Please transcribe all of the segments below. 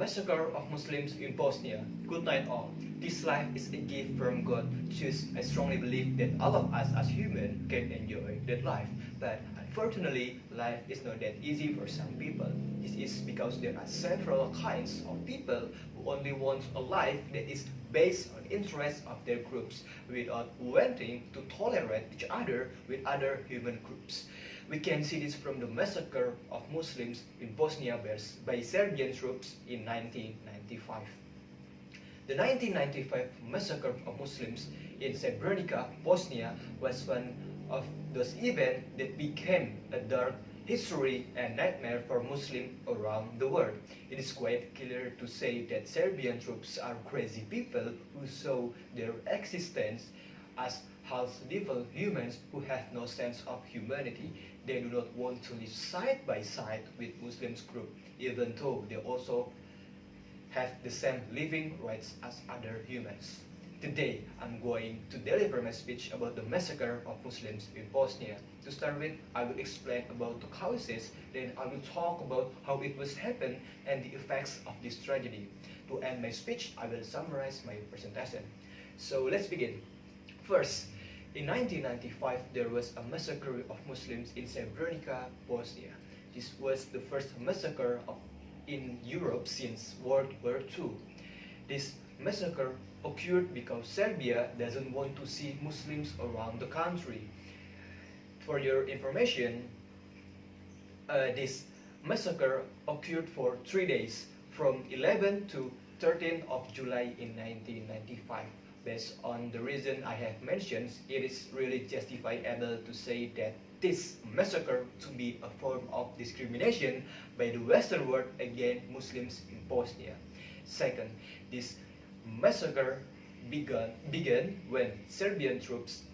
Massacre of Muslims in Bosnia. Good night all. This life is a gift from God. Choose. I strongly believe that all of us as humans can enjoy that life. But unfortunately, life is not that easy for some people. This is because there are several kinds of people who only want a life that is based on interests of their groups without wanting to tolerate each other with other human groups. We can see this from the massacre of Muslims in Bosnia by Serbian troops in 1995. The 1995 massacre of Muslims in Srebrenica, Bosnia was one of those events that became a dark history and nightmare for Muslims around the world. It is quite clear to say that Serbian troops are crazy people who saw their existence as half-devil humans who have no sense of humanity. They do not want to live side by side with Muslims group, even though they also have the same living rights as other humans. Today, I'm going to deliver my speech about the massacre of Muslims in Bosnia. To start with, I will explain about the causes, then I will talk about how it was happened and the effects of this tragedy. To end my speech, I will summarize my presentation. So let's begin. First, in 1995, there was a massacre of Muslims in Srebrenica, Bosnia. This was the first massacre in Europe since World War II. This massacre occurred because Serbia doesn't want to see Muslims around the country. For your information, this massacre occurred for 3 days, from 11 to 13 of July in 1995. Based on the reason I have mentioned, it is really justifiable to say that this massacre to be a form of discrimination by the Western world against Muslims in Bosnia. Second, this massacre began when Serbian troops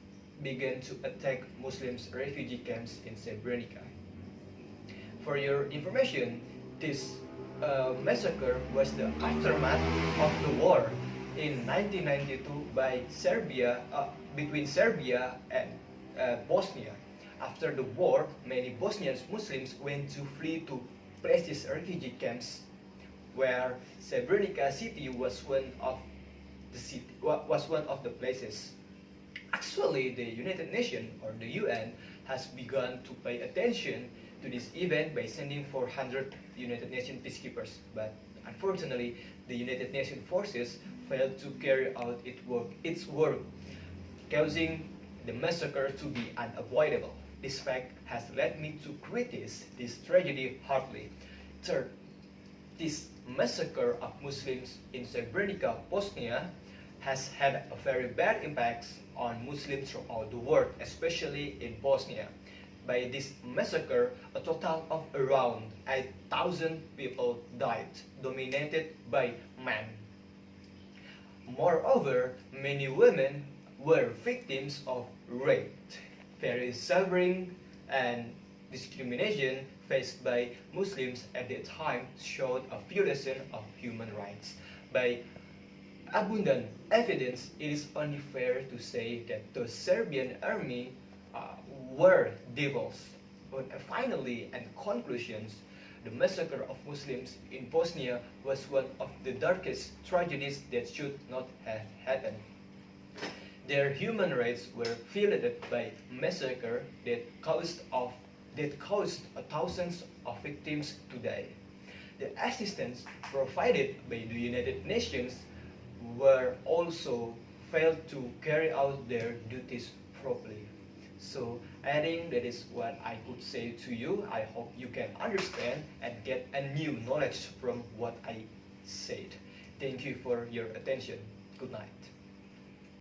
began to attack Muslims refugee camps in Srebrenica. For your information, this massacre was the aftermath of the war in 1992 by between Serbia and Bosnia. After the war, many Bosnian Muslims went to flee to places refugee camps, where Srebrenica city was one of the places. Actually, the United Nations or the UN has begun to pay attention to this event by sending 400 United Nations peacekeepers, but unfortunately, the United Nations forces failed to carry out its work, causing the massacre to be unavoidable. This fact has led me to criticize this tragedy hardly. Third, this massacre of Muslims in Srebrenica, Bosnia, has had a very bad impact on Muslims throughout the world, especially in Bosnia. By this massacre, a total of around 8,000 people died, dominated by men. Moreover, many women were victims of rape. Very suffering and discrimination faced by Muslims at that time showed a violation of human rights. By abundant evidence, it is only fair to say that the Serbian army were devils. But finally, and conclusions, the massacre of Muslims in Bosnia was one of the darkest tragedies that should not have happened. Their human rights were violated by massacre that caused thousands of victims to die. The assistance provided by the United Nations were also failed to carry out their duties properly. So I think that is what I could say to you. I hope you can understand and get a new knowledge from what I said. Thank you for your attention. Good night.